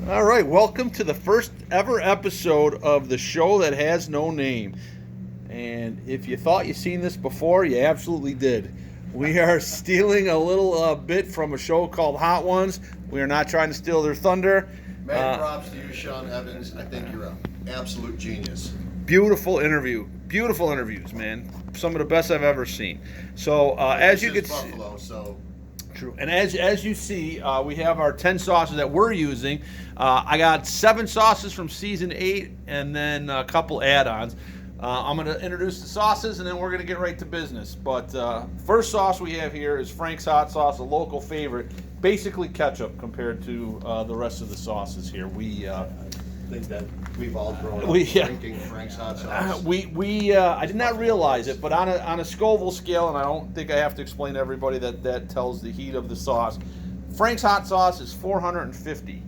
All right, welcome to the first ever episode of the show that has no name. And if you thought you'd seen this before, you absolutely did. We are stealing a little bit from a show called Hot Ones. We are not trying to steal their thunder. Mad props to you, Sean Evans. I think you're an absolute genius. Beautiful interviews, man. Some of the best I've ever seen. So as you can see, Buffalo, so true. And as you see, we have our 10 sauces that we're using. I got 7 sauces from season 8 and then a couple add-ons. I'm going to introduce the sauces and then we're going to get right to business. But first sauce we have here is Frank's Hot Sauce, a local favorite. Basically ketchup compared to the rest of the sauces here. I think that we've all grown up drinking Frank's Hot Sauce. I did not realize it, but on a Scoville scale, and I don't think I have to explain to everybody that tells the heat of the sauce. Frank's Hot Sauce is 450,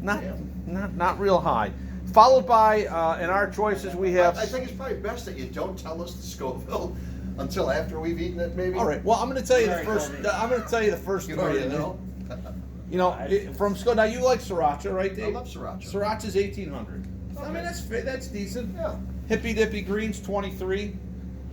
not real high. Followed by in our choices we have. I think it's probably best that you don't tell us the Scoville until after we've eaten it, maybe. All right. Well, I'm going to tell you the first. I'm going to tell you the first You three. already know. You know, from Scoville. Now you like sriracha, right, Dave? I love sriracha. Sriracha's 1800. I Okay. mean that's decent. Yeah. Hippy Dippy Greens 23.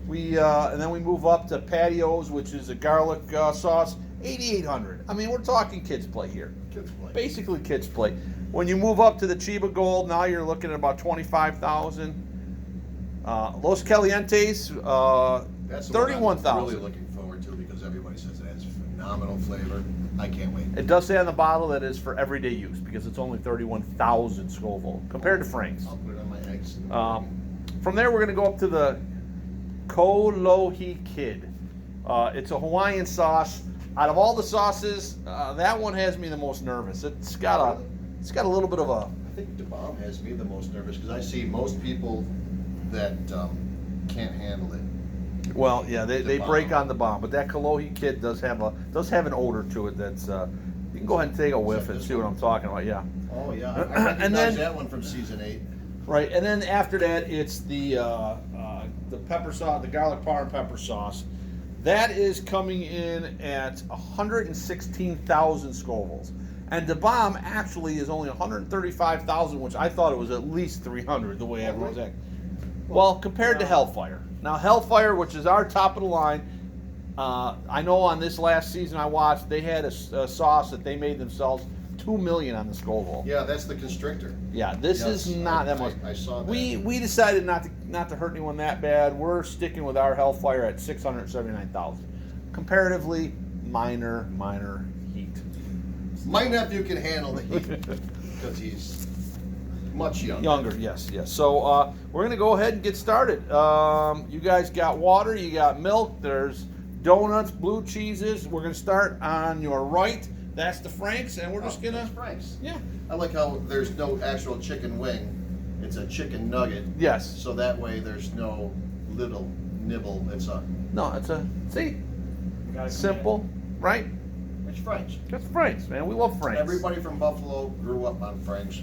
And then we move up to Patios, which is a garlic sauce, 8800. I mean, we're talking kids play here. Kids play. Basically kids play. When you move up to the Chiba Gold, now you're looking at about 25,000. Los Calientes, That's the one I'm 31,000. really looking forward to because everybody says it has phenomenal flavor. I can't wait. It does say on the bottle that it's for everyday use because it's only 31,000 Scoville compared to Frank's. I'll put it on my eggs. From there, we're going to go up to the Kolohi Kid. It's a Hawaiian sauce. Out of all the sauces, that one has me the most nervous. It's got a little bit of a. I think the bomb has me the most nervous because I see most people that can't handle it. Well, yeah, they bomb. break on the bomb, but that Kolohi Kid does have an odor to it that's. You can go ahead and take a whiff and see what I'm talking about. Yeah. Oh yeah, I recognize that one from season 8. Right, and then after that, it's the pepper sauce, the garlic powder and pepper sauce. That is coming in at 116,000 Scovilles. And the bomb actually is only 135,000, which I thought it was at least 300, the way everyone's acting. Well, compared to Hellfire. Now, Hellfire, which is our top of the line, I know on this last season I watched, they had a sauce that they made themselves, $2 million on the Scoville. Yeah, that's the constrictor. Yeah, this Yes, is not that much. I saw that. We decided not to hurt anyone that bad. We're sticking with our Hellfire at 679,000. Comparatively, minor heat. My nephew can handle the heat because he's much younger. Younger, yes. So we're gonna go ahead and get started. You guys got water, you got milk. There's donuts, blue cheeses. We're gonna start on your right. That's the Frank's, and we're just gonna. That's Frank's. Yeah. I like how there's no actual chicken wing. It's a chicken nugget. Yes. So that way there's no little nibble. It's a. No, it's a simple, right? It's Frank's. That's Frank's, man. We love Frank's. Everybody from Buffalo grew up on Frank's.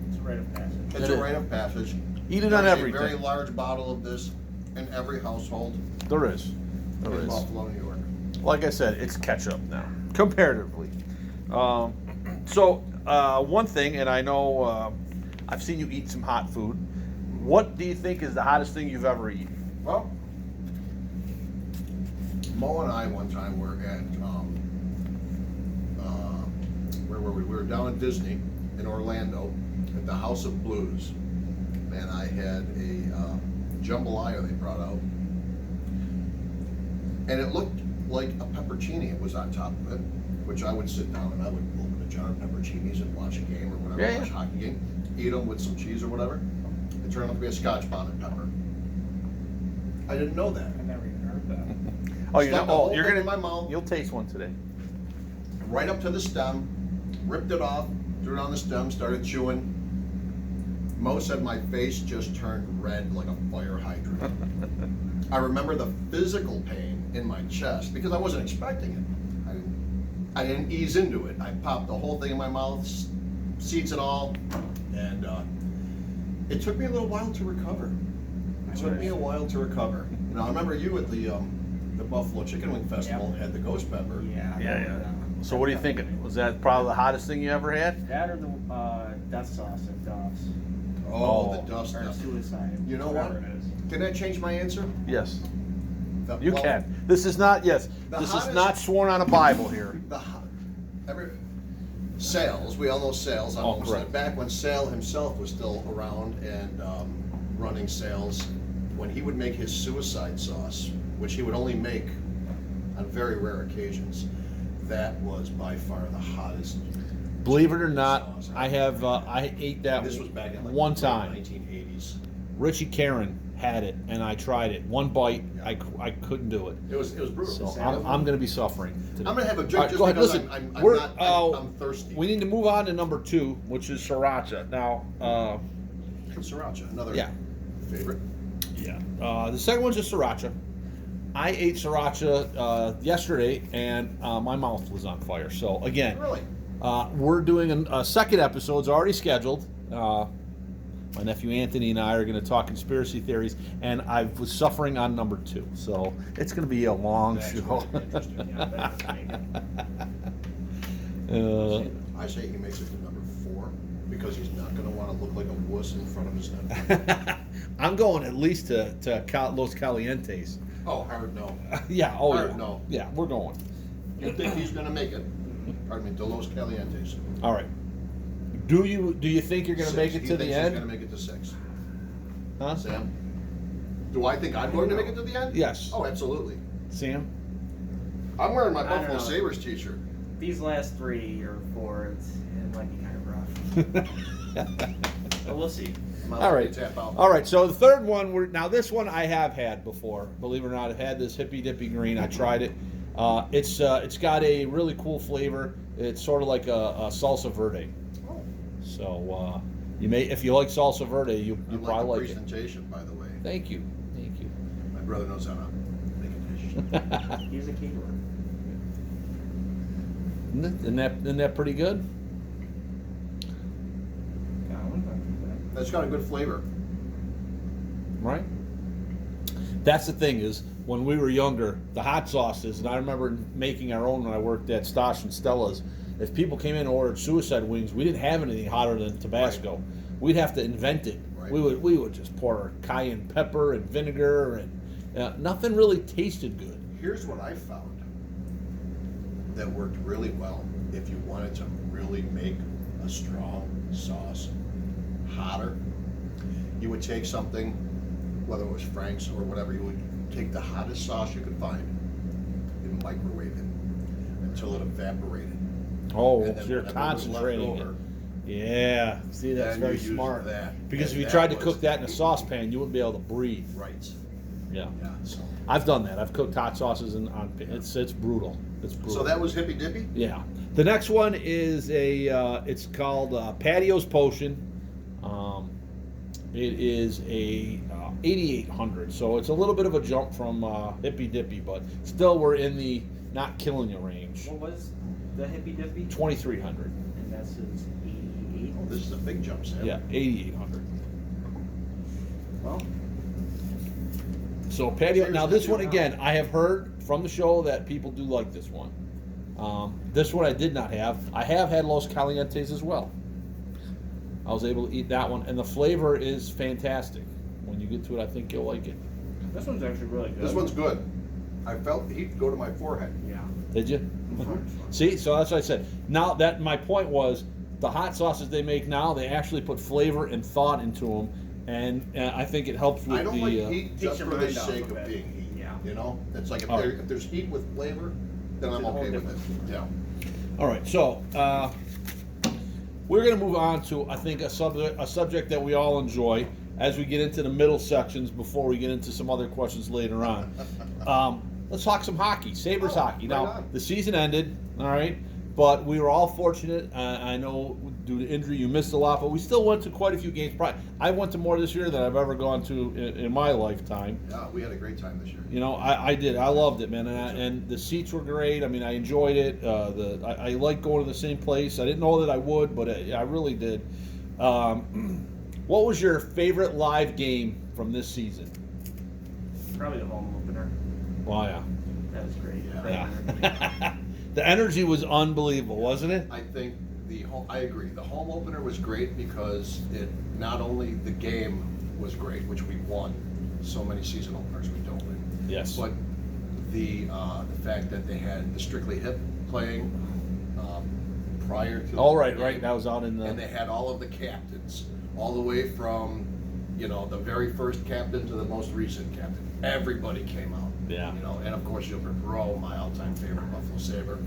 It's a rite of passage. It's It a is. rite of passage. Eat it on There's everything. A very large bottle of this in every household There is. in Buffalo, New York. Like I said, it's ketchup now, comparatively. One thing, and I know I've seen you eat some hot food. What do you think is the hottest thing you've ever eaten? Well, Mo and I one time were at where were we? We were down at Disney in Orlando at the House of Blues, and I had a jambalaya they brought out, and it looked like a peppercini. It was on top of it, which I would sit down and I would open a jar of pepperoncinis and watch a game or whatever, Yeah, watch a yeah. hockey game, eat them with some cheese or whatever. It turned out to be a Scotch bonnet pepper. I didn't know that. I never even heard that. Oh, you Stuck the know, whole you're thing gonna. in my mouth. You'll taste one today. Right up to the stem, ripped it off, threw it on the stem, started chewing. Mo said my face just turned red like a fire hydrant. I remember the physical pain in my chest because I wasn't expecting it. I didn't ease into it. I popped the whole thing in my mouth, seeds and all, and it took me a little while to recover. It took me a while to recover. Now I remember you at the Buffalo Chicken Wing Festival had the ghost pepper. Yeah. Yeah. So what are you thinking? Was that probably the hottest thing you ever had? That or the dust sauce at Duff's. Oh, Oh. the dust Or stuff. suicide. You know what? whatever it is. Can I change my answer? Yes, The- you well, can. This is not, yes, The this is hottest- not sworn on a Bible here. The hot, Sales, we all know Sales. Oh, correct. Back when Sale himself was still around and running Sales, when he would make his suicide sauce, which he would only make on very rare occasions, that was by far the hottest. Believe it or not, sauce. I ate that This was back in like one the time. 1980s. Richie Karen had it, and I tried it. One bite, Yeah. I couldn't do it. It was brutal. So I'm going to be suffering today. I'm gonna have a All drink right, just go ahead. because Listen, I'm thirsty. we need to move on to number 2, which is sriracha. Now, Sriracha, another yeah, favorite. yeah. The second one's just sriracha. I ate sriracha yesterday, and my mouth was on fire. So again, Really? we're doing a second episode's already scheduled. My nephew Anthony and I are going to talk conspiracy theories, and I was suffering on number 2, so it's going to be a long That's show. gonna be interesting. Yeah, that's I say he makes it to number 4 because he's not going to want to look like a wuss in front of his nephew. I'm going at least to Los Calientes. Oh, hard no. Yeah, oh Hard yeah. no. Yeah, we're going. You think he's going to make it? Pardon me, to Los Calientes. All right. Do you think you're going to 6. make it He to the thinks He's going end? to make it to 6. Huh? Sam? Do I think I'm going to make it to the end? Yes. Oh, absolutely. Sam? I'm wearing my I don't Buffalo know. Sabres t-shirt. These last 3 or 4, it might be kind of rough. But we'll see. All right. Tap out. All right. So the third one, now this one I have had before. Believe it or not, I've had this Hippy Dippy Green. I tried it. It's got a really cool flavor. It's sort of like a salsa verde. Oh, So you may, if you like salsa verde, you I like the probably like it. presentation, by the way. Thank you. My brother knows how to make a dish. He's a caterer. Isn't that pretty good? Yeah, I wouldn't mind That's got a good flavor. Right? That's the thing is, when we were younger, the hot sauces, and I remember making our own when I worked at Stosh and Stella's. If people came in and ordered suicide wings, we didn't have anything hotter than Tabasco. Right. We'd have to invent it. Right. We would just pour cayenne pepper and vinegar, and nothing really tasted good. Here's what I found that worked really well if you wanted to really make a strong sauce hotter. You would take something, whether it was Frank's or whatever, you would take the hottest sauce you could find and microwave it until it evaporated. Oh, And then so you're whatever was concentrating left it. over, Yeah, see, that's then very you use smart. that. Because And if you that tried to was- cook that in a saucepan, you wouldn't be able to breathe. Right. Yeah. Yeah. So, I've done that. I've cooked hot sauces it's brutal. It's brutal. so that was Hippy Dippy? Yeah. The next one is it's called Patio's Potion. It is a 8800, so it's a little bit of a jump from Hippy Dippy, but still we're in the not killing you range. What was the Hippy Dippy? 2300. And that's his 88. Oh, this is a big jump, Sam. Yeah, 8800. Well, So patio. Now this one Seriously, again, I have heard from the show that people do like this one. This one I did not have. I have had Los Calientes as well. I was able to eat that one, and the flavor is fantastic. When you get to it, I think you'll like it. this one's actually really good. This one's good. I felt he'd go to my forehead. Yeah. Did you? See, so that's what I said. Now that my point was, the hot sauces they make now, they actually put flavor and thought into them, and I think it helps with I don't the. like heat just your for the mind off sake of of it. being heat. Yeah. You know, it's like if, All right. if there's heat with flavor, then I'm It's a whole okay with different- it. Yeah. All right, so we're going to move on to I think a subject that we all enjoy as we get into the middle sections before we get into some other questions later on. Let's talk some hockey, Sabres hockey. right Now on. the season ended, all right, but we were all fortunate. I know due to injury you missed a lot, but we still went to quite a few games. I went to more this year than I've ever gone to in my lifetime. Yeah, we had a great time this year. You know, I did. I loved it, man, and the seats were great. I mean, I enjoyed it. I like going to the same place. I didn't know that I would, but I really did. What was your favorite live game from this season? Probably the home opener. Well, yeah. That was great. Yeah. Yeah. The energy was unbelievable, wasn't it? I think I agree. The home opener was great because it not only the game was great, which we won. So many season openers we don't win. Yes. But the fact that they had the Strictly Hip playing prior to. Oh, the right, game, right. That was out in the. And they had all of the captains, all the way from, the very first captain to the most recent captain. Everybody came out. Yeah. And of course Gilbert Perot, my all-time favorite Buffalo Sabre.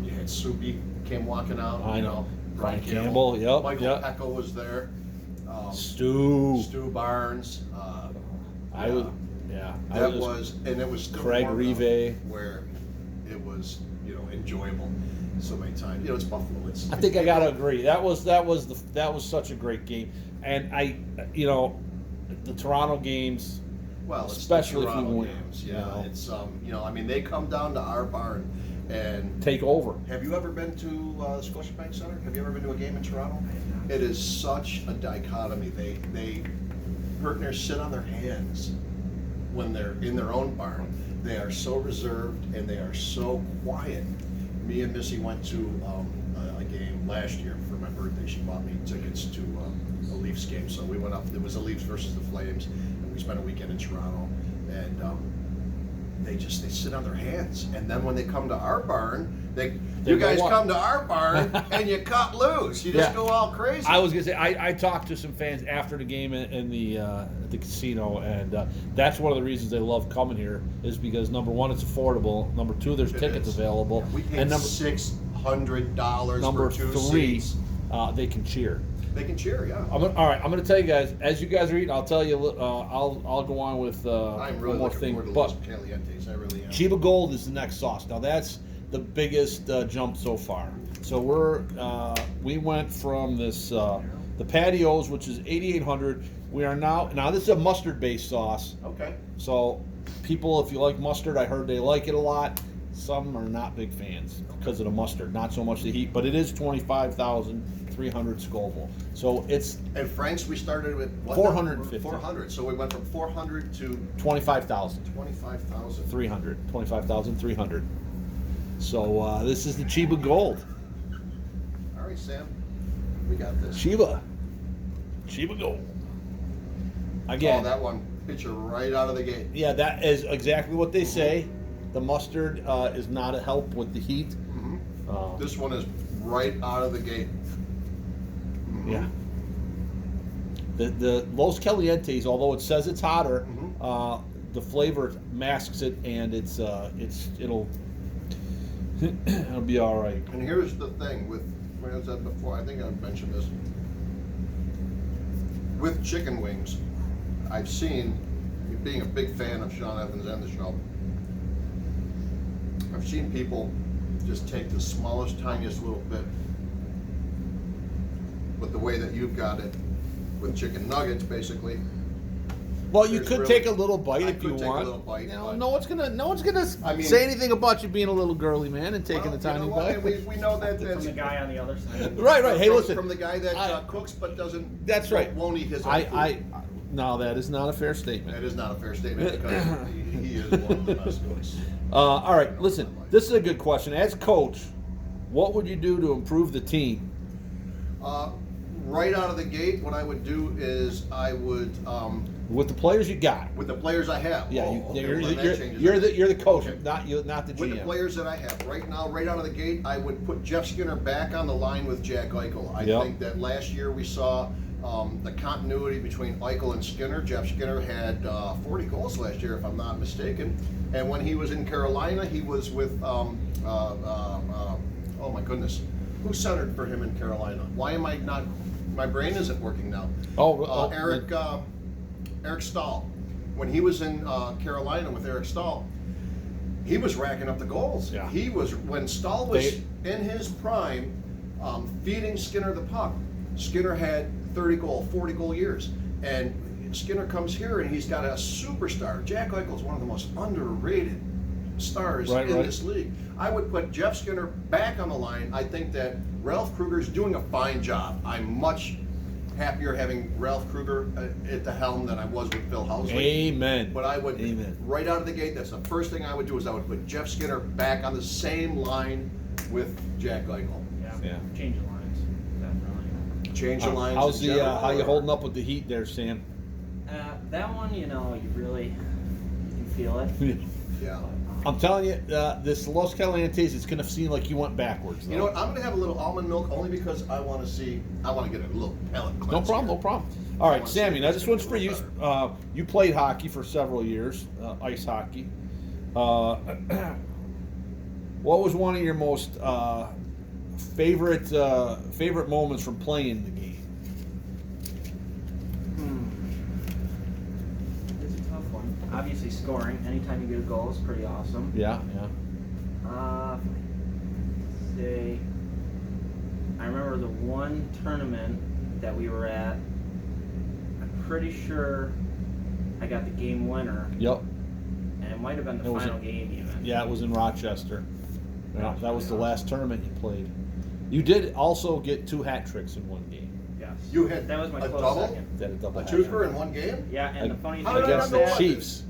You had Soupy came walking out. I know. Brian Brian Campbell, yep, Michael yep. Pecco was there. Stu Barnes. I was. Yeah. That was, and it was still Craig warm enough Rive. where it was, enjoyable. So many times, it's Buffalo. I think I gotta agree. That was such a great game, and the Toronto games. Well, especially it's the if you Toronto win. games. you Yeah, know. it's they come down to our barn, and Take over. have you ever been to Scotiabank Center? Have you ever been to a game in Toronto? It is such a dichotomy. They partners sit on their hands when they're in their own barn. They are so reserved and they are so quiet. Me and Missy went to a game last year for my birthday. She bought me tickets to a Leafs game, so we went up. It was the Leafs versus the Flames, and we spent a weekend in Toronto. And they sit on their hands, and then when they come to our barn, you guys come to our barn and you cut loose. You just go all crazy. I was gonna say I talked to some fans after the game in the at the casino, and that's one of the reasons they love coming here is because number one, it's affordable. Number two, there's tickets available. Yeah, we paid and $600 number for two three, seats. they can cheer. They can cheer, yeah. All right, I'm going to tell you guys as you guys are eating. I'll tell you. I'll go on with I'm really one more looking thing. forward to But Los Calientes. I really am. Chiba Gold is the next sauce. Now that's the biggest jump so far. So we went from this the patios, which is 8,800. We are now this is a mustard based sauce. Okay. So people, if you like mustard, I heard they like it a lot. Some are not big fans because of the mustard, not so much the heat, but it is 25,300 Scoville. So it's And Frank's, we started with what? 450. 400. So we went from 400 to 25,000. 25,000. 25,300. So this is the Chiba Gold. All right, Sam. We got this. Chiba Gold. Again, Oh, that one hit you right out of the gate. yeah, that is exactly what they say. The mustard is not a help with the heat. Mm-hmm. This one is right out of the gate. Mm-hmm. Yeah. The Los Calientes, although it says it's hotter, the flavor masks it, and it'll be all right. And here's the thing with, when I said before, I think I mentioned this. With chicken wings, I've seen, being a big fan of Sean Evans and the show, I've seen people just take the smallest, tiniest little bit. But the way that you've got it, with chicken nuggets, basically. Well, you There's could really- take a little bite I if you could take a want. little bite, but- No one's gonna I mean- say anything about you being a little girly man and taking Well, a tiny you know what? bite. And we know that From that's the guy on the other side. Right. Hey, listen. from the guy that I- cooks but doesn't. That's right. Won't eat his own food. No, that is not a fair statement. That is not a fair statement because he is one of the best cooks. All right, listen. This is a good question. As coach, what would you do to improve the team? Right out of the gate, what I would do is I would, With the players you got. with the players I have. Yeah, Oh, okay, you're, well, then that you're, changes you're everything. the coach, Okay. not the With the GM. players that I have right now, right out of the gate, I would put Jeff Skinner back on the line with Jack Eichel. I Yep. think that last year we saw the continuity between Eichel and Skinner. Jeff Skinner had 40 goals last year, if I'm not mistaken. And when he was in Carolina, he was with, oh my goodness, who centered for him in Carolina? Why am I not, my brain isn't working now. Eric Stahl. When he was in Carolina with Eric Stahl, he was racking up the goals. Yeah. He was, when Stahl was in his prime, feeding Skinner the puck. Skinner had 30 goal, 40 goal years. And Skinner comes here and he's got a superstar. Jack Eichel is one of the most underrated stars in this league. I would put Jeff Skinner back on the line. I think that Ralph Kruger's doing a fine job. I'm much happier having Ralph Kruger at the helm than I was with Phil Housley. Amen. But I would, Amen. right out of the gate, that's the first thing I would do is I would put Jeff Skinner back on the same line with Jack Eichel. Yeah. Change the lines, definitely. Change the lines. How's in the general, how you or- holding up with the heat there, Sam? That one, you can feel it. Yeah. I'm telling you, this Los Calientes, it's gonna seem like you went backwards. You know what? I'm gonna have a little almond milk only because I want to get a little pellet cleanse. No problem, here. no problem. All right, wanna Sammy. see Now if this it's one's gonna for be a you. little You played hockey for several years, ice hockey. What was one of your most favorite moments from playing the game? It's a tough one. Obviously, scoring. Anytime you get a goal is pretty awesome. Yeah. Say, I remember the one tournament that we were at. I'm pretty sure I got the game winner, Yep. and it might have been the It was final game even. Yeah, it was in Rochester. Yeah, that was the Yeah. last tournament you played. You did also get 2 hat tricks in one game. Yes. You had That was my a close double? second. Did a double A hat twofer trick in one game? Yeah, and the funny How thing did I about against not the know that, Chiefs.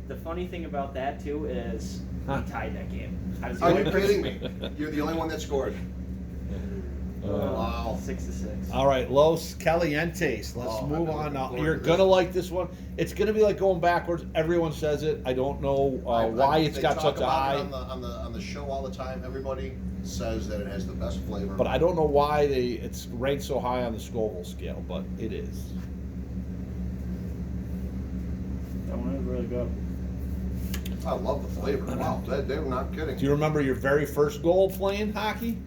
the funny thing about that too is Huh. we tied that game. I was the Are only you person- kidding me? You're the only one that scored. Wow. 6-6. All right, Los Calientes. Let's Oh, I've move been on looking now. forward You're to this. gonna like this one. It's gonna be like going backwards. Everyone says it. I don't know why it's They got talk such a about high, it on the show all the time. Everybody says that it has the best flavor. but I don't know why it's ranked so high on the Scoville scale, but it is. That one is really good. I love the flavor. Wow, they're not kidding. Do you remember your very first goal playing hockey?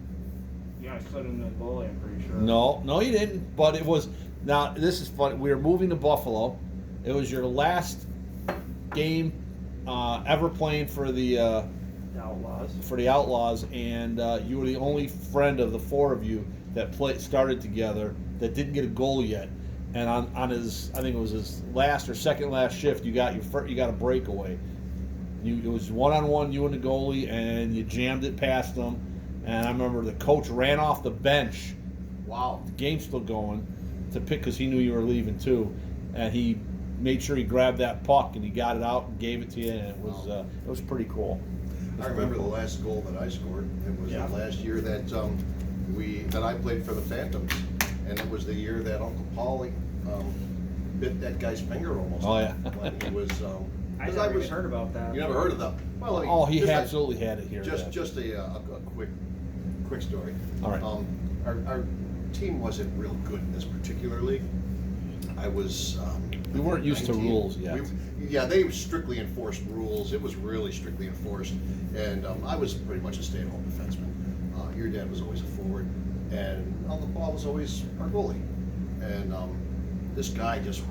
Yeah, I slid in the goalie, I'm pretty sure. No, you didn't. But it was. Now this is funny. We were moving to Buffalo. It was your last game ever playing for the The Outlaws. Outlaws, and you were the only friend of the 4 of you that started together that didn't get a goal yet. And on his, I think it was his last or second last shift, you got a breakaway. It was 1-on-1, you and the goalie, and you jammed it past them. And I remember the coach ran off the bench. Wow. The game's still going to pick because he knew you were leaving too, and he made sure he grabbed that puck and he got it out and gave it to you, and it was pretty cool. I remember the last goal that I scored. It was Yeah. the last year that that I played for the Phantoms, and it was the year that Uncle Paulie bit that guy's finger almost. Oh, yeah. When he was. I 'cause never even heard about that. You never heard of them? Well, I mean, Oh, he just absolutely had it here. Just a quick story. All right. Our team wasn't real good in this particular league. I was. We weren't used to 19. rules yet. Yeah, they strictly enforced rules. It was really strictly enforced, and I was pretty much a stay-at-home defenseman. Your dad was always a forward, and Uncle Paul was always our goalie. And this guy just,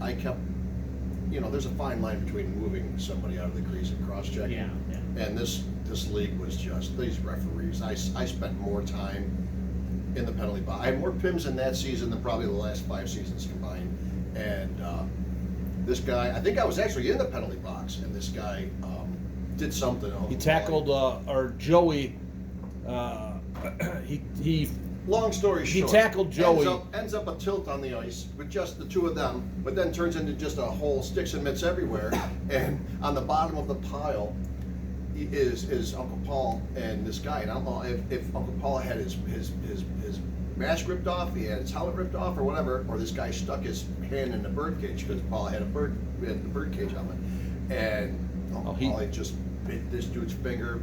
I kept, there's a fine line between moving somebody out of the crease and cross-checking. Yeah. And this league was just, these referees, I spent more time in the penalty box. I had more PIMs in that season than probably the last 5 seasons combined. And this guy, I think I was actually in the penalty box, and this guy did something. He tackled or Joey. He Long story He short, tackled Joey. Ends up a tilt on the ice with just the 2 of them, but then turns into just a whole sticks and mitts everywhere. And on the bottom of the pile is Uncle Paul and this guy. And I don't know if Uncle Paul had his mask ripped off, he had his helmet ripped off, or whatever, or this guy stuck his hand in the birdcage because Paul had the birdcage helmet, and Uncle Paul had just bit this dude's finger.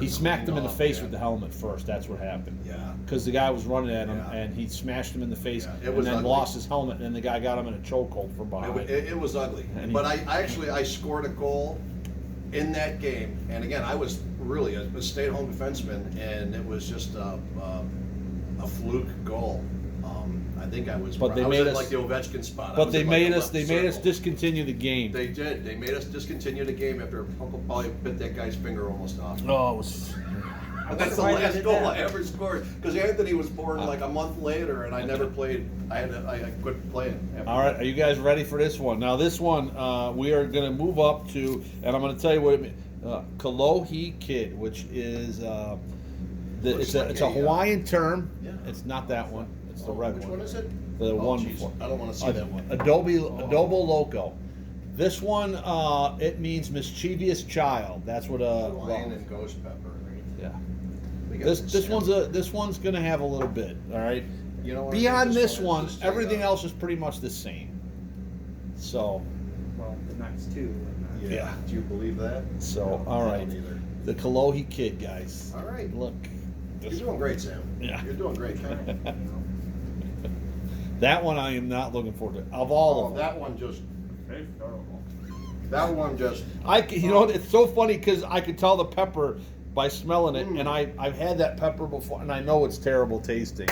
He smacked him in the face yeah. with the helmet first. That's what happened. Yeah. Because the guy was running at him, Yeah. and he smashed him in the face, Yeah, it and was then ugly. lost his helmet, and then the guy got him in a chokehold from behind. It was ugly. And But I scored a goal in that game, and again, I was really a stay-at-home defenseman, and it was just a fluke goal. I think I was. But they I was made in us- like the Ovechkin spot. I But was they in, like, made the us. left They made us circle. discontinue the game. They did. They made us discontinue the game after Uncle Paulie bit that guy's finger almost off. Oh, it was. That's the why they last did goal that. I ever scored. Because Anthony was born like a month later, and I never played. I quit playing. after All right, that. are you guys ready for this one? Now, this one we are going to move up to, and I'm going to tell you what it means. Kalohi Kid, which is it's a Hawaiian term. Yeah. It's not that one. It's the red Which one. one is it? The one geez, before. I don't want to see that one. Adobo Loco. This one it means mischievous child. That's what Hawaiian and ghost pepper. yeah. get This one's gonna have a little bit. All right. You know what? Beyond this one, is just everything straight up. else is pretty much the same. So, Well, the next two. Yeah. Do you believe that? so No, all I right. don't either. The Kalohi Kid, guys. All right. Look. You're doing great, Sam. Yeah. You're doing great, Ken. You know. That one I am not looking forward to. Of all Oh, of them. that one just. Very adorable. That one just. You know, it's so funny because I could tell the pepper by smelling it, Mm. and I've had that pepper before, and I know it's terrible tasting.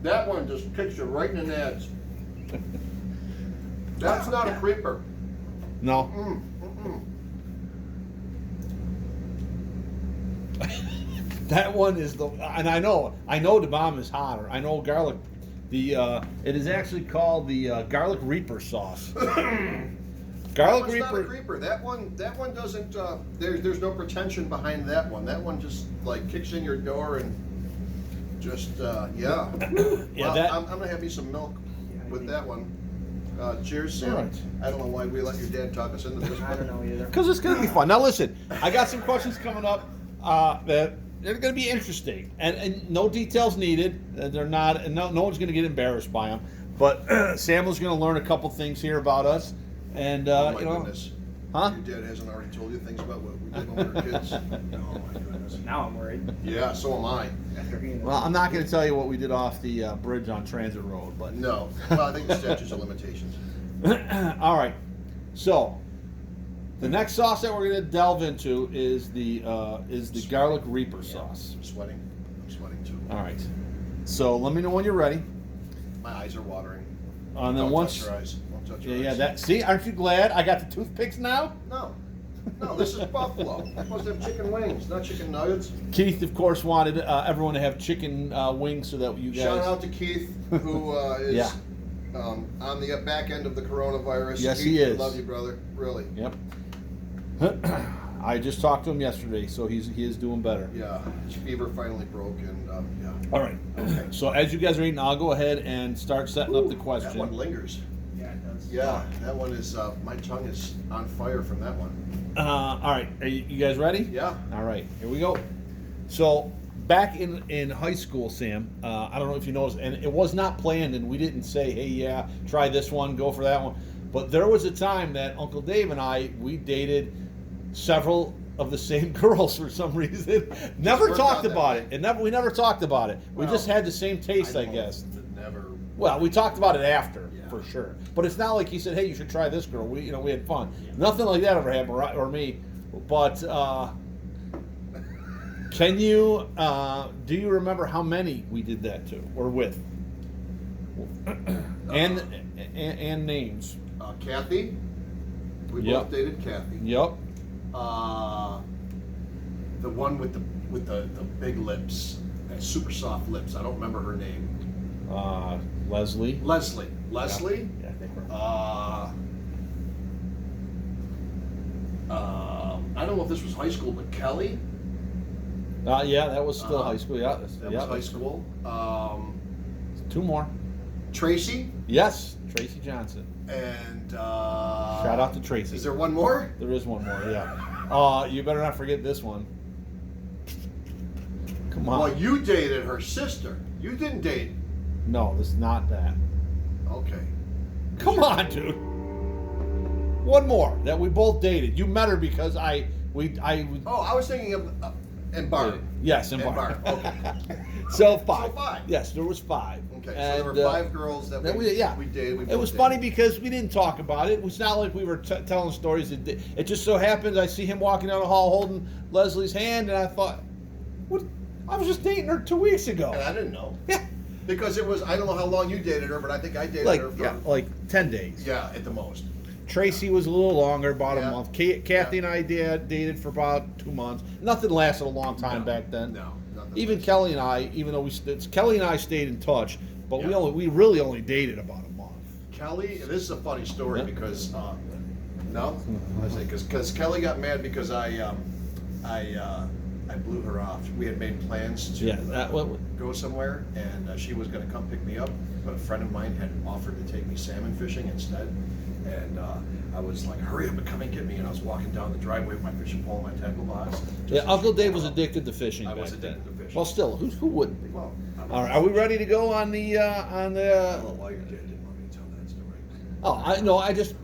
That one just kicks you right in the nads. That's not a creeper. No. That one is and I know the bomb is hotter. I know garlic. It is actually called the garlic reaper sauce. Garlic That one's not a reaper. creeper. That one doesn't. There's no pretension behind that one. That one just like kicks in your door and just yeah. Yeah, Well, that. I'm gonna have me some milk with that one. Cheers, Sam. All right. I don't know why we let your dad talk us into this. I don't know either. Because it's going to be fun. Now listen, I got some questions coming up that they're going to be interesting, and no details needed. They're not, and no one's going to get embarrassed by them. But Samuel's going to learn a couple things here about us, and Oh my you know, goodness. huh? Your dad hasn't already told you things about what we did when we were kids. Oh my goodness. Now I'm worried. Yeah, so am I. After hearing Well, I'm not going to tell you what we did off the bridge on Transit Road, but No. Well, I think the statutes of limitations. all right. So the next sauce that we're going to delve into is the garlic reaper sauce. I'm sweating. I'm sweating too. All right. So let me know when you're ready. My eyes are watering. And then Don't once, touch your eyes. Don't touch your yeah, eyes. that. See, aren't you glad I got the toothpicks now? No. No, this is buffalo. We're supposed to have chicken wings, not chicken nuggets. Keith, of course, wanted everyone to have chicken wings so that you guys. Shout out to Keith, who is Yeah. On the back end of the coronavirus. Yes, Keith, he is. I love you, brother. Really. Yep. I just talked to him yesterday, so he is doing better. Yeah. His fever finally broke, and yeah. All right. Okay. So as you guys are eating, I'll go ahead and start setting up the That question. one lingers. Yeah, it does. Yeah, that one is. My tongue is on fire from that one. All right. Are you guys ready? Yeah. All right. Here we go. So back in high school, Sam, I don't know if you noticed, and it was not planned, and we didn't say, hey, yeah, try this one, go for that one. But there was a time that Uncle Dave and we dated several of the same girls for some reason. Never worked talked out that about way. it. And we never talked about it. We Well, just had the same taste, I don't- guess. Never. Well, we talked about it after, Yeah. for sure. But it's not like he said, hey, you should try this girl. We had fun. Nothing like that ever happened, or me. But can you, do you remember how many we did that to, or with? And names. Kathy. We Yep. both dated Kathy. Yep. The one with the big lips, that super soft lips. I don't remember her name. Leslie. Leslie. Leslie. Yeah, I think we're. I don't know if this was high school, but Kelly. Yeah, that was still high school. Yeah, That yeah. was high school. Two more. Tracy Yes, Tracy Johnson. and Shout out to Tracy. Is there one more? There is one more. Yeah. You better not forget this one. Come on. Well, you dated her sister. You didn't date. No, this is not that. Okay. Come on, dude. One more that we both dated. You met her because we. Oh, I was thinking of and Barb. Yes, and And Barb. Barb, okay. So five. So five. Yes, there was five. Okay, And, so there were 5 girls that then we yeah. dated. We It both was dated. funny because we didn't talk about it. It was not like we were telling stories. It just so happens I see him walking down the hall holding Leslie's hand, and I thought, what? I was just dating her 2 weeks ago. And I didn't know. Yeah. Because it was, I don't know how long you dated her, but I think I dated Like, her for, yeah, like 10 days. yeah, at the most. Tracy was a little longer, about Yeah. a month. Kathy and I dated for about 2 months. Nothing lasted a long time No, back then. No, nothing. Even like- Kelly and I, even though Kelly and I stayed in touch, but Yeah. we really only dated about a month. Kelly, this is a funny story Yeah. because, no? I say, because Kelly got mad because I blew her off. We had made plans to Yeah, go somewhere, and she was going to come pick me up, but a friend of mine had offered to take me salmon fishing instead. And I was like, hurry up and come and get me. And I was walking down the driveway with my fishing pole and my tackle box. Yeah, Uncle Dave was addicted to fishing. I was back addicted then. to fishing. Well, still, who wouldn't be? Well, All right, are we ready to go on the I don't know why your dad didn't want me to tell that story. Oh, I know. I just,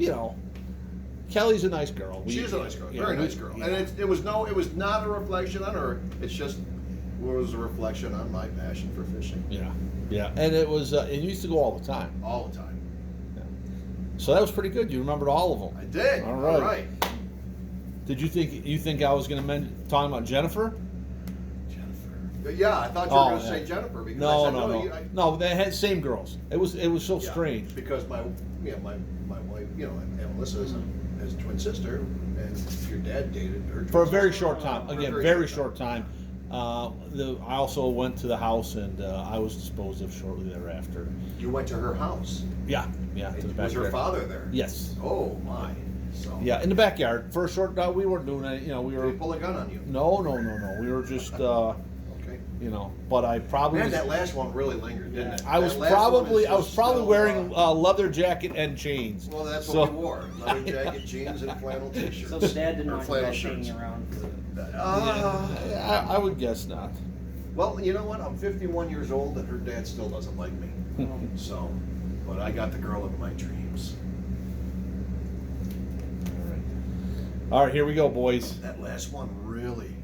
Kelly's a nice girl. She is a nice girl, yeah, very nice girl. yeah. And it was not a reflection on her. It's just was a reflection on my passion for fishing. Yeah, and it was. It used to go all the time. All the time. So that was pretty good. You remembered all of them. I did. All right. All right. Did you think I was going to talking about Jennifer? Jennifer. Yeah, I thought you were going to say Jennifer because I said, No. They had same girls. It was so Yeah, strange. because my wife, and Melissa is a twin sister, and your dad dated her For a twin very sister. short time. For a Again, very short time. I also went to the house and I was disposed of shortly thereafter. You went to her house. Yeah, to the Was backyard. her father there? Yes. Oh my. So. Yeah, in the backyard. For a short time, we weren't doing it. We Did were. he pull a gun on you? No. We were just, Okay. But I probably. Man, that last one really lingered, didn't it? I was That last one probably is just still, wearing a leather jacket and chains. Well, that's So- what we wore: leather jacket, jeans, and flannel t-shirts. So Dad didn't Or want you flannel guys hanging shirts. around. I would guess not. Well, you know what? I'm 51 years old, and her dad still doesn't like me. So, but I got the girl of my dreams. All right, here we go, boys. That last one really.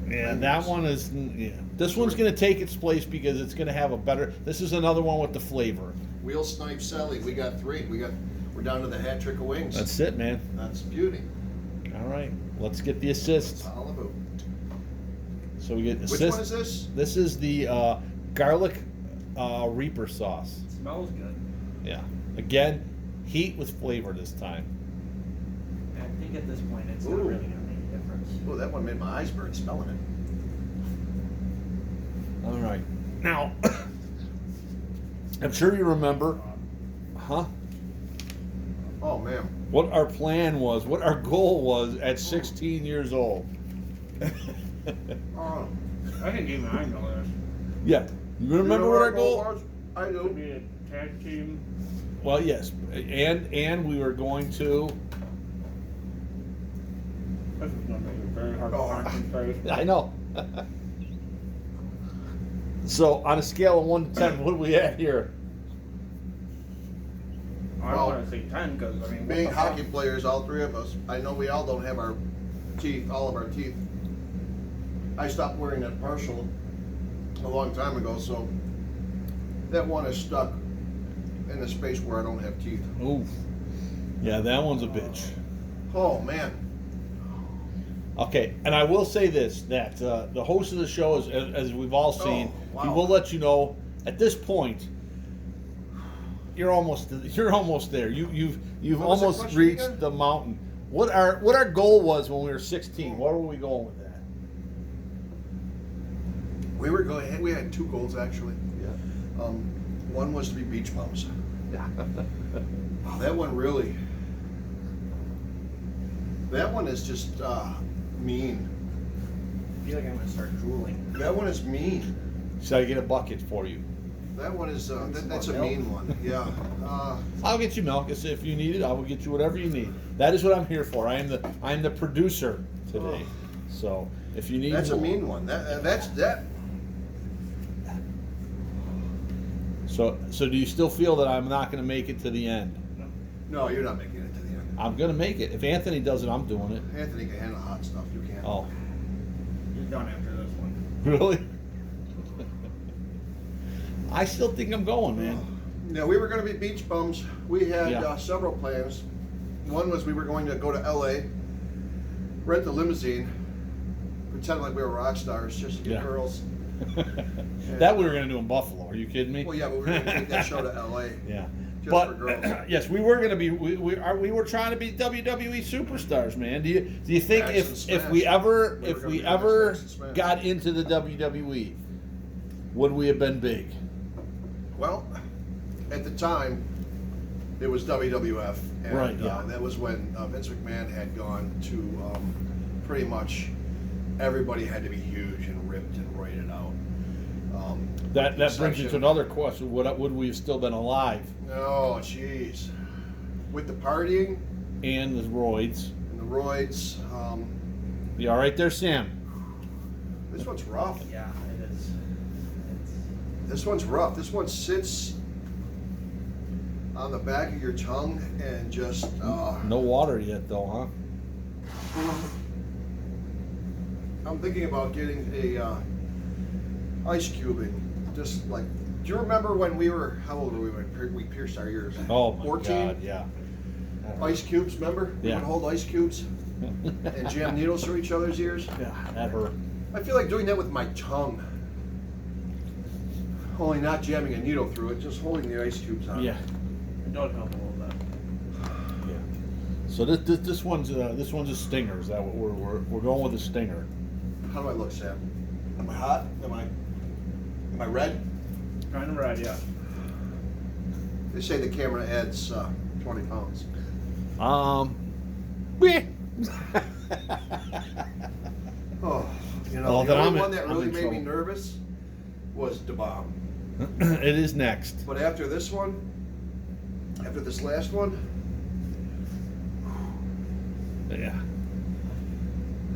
Yeah, that one is. Yeah, this one's going to take its place because it's going to have a better. This is another one with the flavor. Wheel snipe Sally. We got 3. We're down to the hat trick of wings. That's it, man. That's beauty. All right, let's get the assist. Malibu. So we get assist. Which one is this? This is the garlic Reaper sauce. It smells good. Yeah. Again, heat with flavor this time. I think at this point it's not Ooh. really gonna make a difference. Oh, that one made my eyes burn smelling it. All right. Now, I'm sure you remember, Oh man. what our plan was, what our goal was at 16 years old. Oh. I think even I know this. Yeah. You remember what our goal? was? I To do. be a tag team. Well, yes, and we were going to. This is gonna be very hard to Oh. concentrate. I know. So on a scale of 1 to 10, what are we at here? I don't Well, want to say 10 because I mean, what Being the fuck? hockey players, all 3 of us, I know we all don't have our teeth, all of our teeth. I stopped wearing that partial a long time ago, so that one is stuck in a space where I don't have teeth. Oof. Yeah, that one's a bitch. Oh man. Okay, and I will say this: that the host of the show, as we've all seen, wow. he will let you know at this point. You're almost there. You've What was the almost question reached again? the mountain. What our goal was when we were 16? Where were we going with that? We had 2 goals actually. Yeah. One was to be beach bums. Wow, that one really. That one is just mean. I feel like I'm gonna start drooling. That one is mean. Should I get a bucket for you? That one is that's a Milk. mean one. Yeah. I'll get you milk. If you need it, I will get you whatever you need. That is what I'm here for. I'm the producer today. So if you need, That's a more- mean one. That's that. So do you still feel that I'm not going to make it to the end? No, you're not making it to the end. I'm going to make it. If Anthony does it, I'm doing it. Anthony can handle hot stuff. You can't. Oh, You're done after this one. really? I still think I'm going, man. Yeah, we were going to be beach bums. We had Yeah. several plans. One was we were going to go to LA, rent a limousine, pretend like we were rock stars just to get Yeah. girls. That we were going to do in Buffalo. Are you kidding me? Well, yeah, but we were going to take that show to LA. Yeah. Just But for girls. yes, we were going to be. We were trying to be WWE superstars, man. Do you think Axe and if we Smash. ever We were if gonna we be ever Axe and Smash. got into the WWE, would we have been big? Well, at the time, it was WWF, and Right, yeah. that was when Vince McMahon had gone to pretty much everybody had to be huge and ripped and roided out. That brings you to section- another question. Would we have still been alive? Oh, jeez. with the partying and the roids. and the roids. You all right there, Sam? This one's rough. Yeah, it is. This one's rough. This one sits on the back of your tongue and just. No water yet, though, huh? I'm thinking about getting a ice cubing. Just like, do you remember when we were? How old were we when we pierced our ears? Oh my 14? God, yeah. Ice cubes, remember? We Yeah. would hold ice cubes and jam needles through each other's ears. Yeah, that hurt. I feel like doing that with my tongue. Only not jamming a needle through it, just holding the ice cubes on. Yeah, It does help a little bit. yeah. So this one's a stinger. Is that what we're going with a stinger? How do I look, Sam? Am I hot? Am I red? Kind of right, yeah. They say the camera adds 20 pounds. Meh. Oh, you know, Oh, the then only I'm in- one that I'm really in made me trouble. nervous was the bomb. It is next. But after this one, after this last one, Yeah.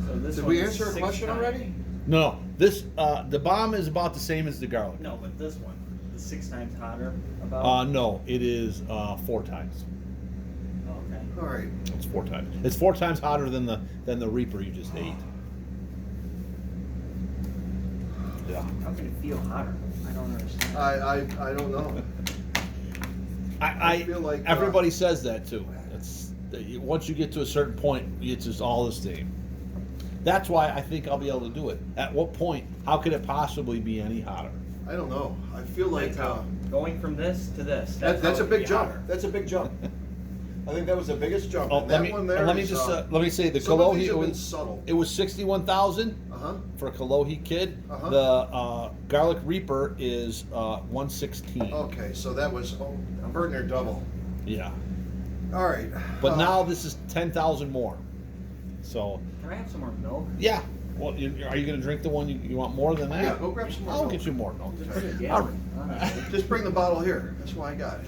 So this did we one's answer a 6 question times. already? No, this the bomb is about the same as the garlic. No, but this one is 6 times hotter. About. No, it is 4 times. Oh, okay. All right. It's 4 times. It's 4 times hotter than the Reaper you just ate. Yeah. How can it feel hotter? I don't understand. I don't know. I feel like, everybody says that too. It's once you get to a certain point, it's just all the same. That's why I think I'll be able to do it. At what point? How could it possibly be any hotter? I don't know. I feel like That's how. Going from this to this. that's how a it big can be jump. hotter. That's a big jump. I think that was the biggest jump. Oh, And let that me one there let me is, just let me say the some of these Kalohi. have been subtle. It was 61,000 Uh-huh. for a Kalohi kid. Uh-huh. The Garlic Reaper is 116. Okay, so that was I'm burning her double. Yeah, All right. but now this is 10,000 more. So Can I have some more milk? yeah. Well, are you going to drink the one you want more than that? Yeah, go grab some more I'll milk. get you more milk. Just put a All gallon. right. Just bring the bottle here. That's why I got it.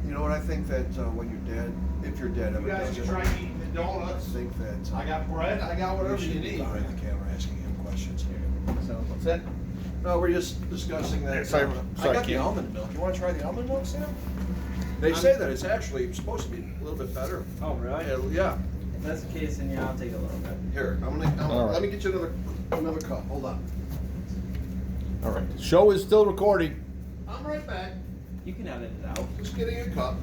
You know what? I think that when you're dead, if you're dead, You guys can try eating the I donuts. think that I got bread. I got whatever we you should be need. behind the camera asking him questions. So What's that? No, we're just discussing that. Sorry, I sorry, got the Kim. almond milk. You want to try the almond milk, Sam? They say that it's actually supposed to be a little bit better. Oh, really? Yeah. If that's the case, then yeah, I'll take a little bit. Here, I'm gonna All right. let me get you another cup. Hold on. All right. The show is still recording. I'm right back. You can edit it out. Just getting a cup.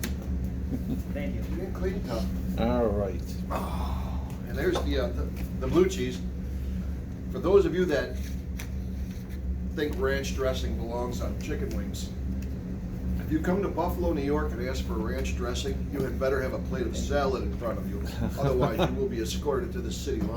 Thank you. Getting a clean cup. All right. Oh, and there's the blue cheese. For those of you that think ranch dressing belongs on chicken wings, if you come to Buffalo, New York and ask for ranch dressing, you had better have a plate of salad in front of you. Otherwise, you will be escorted to the city line.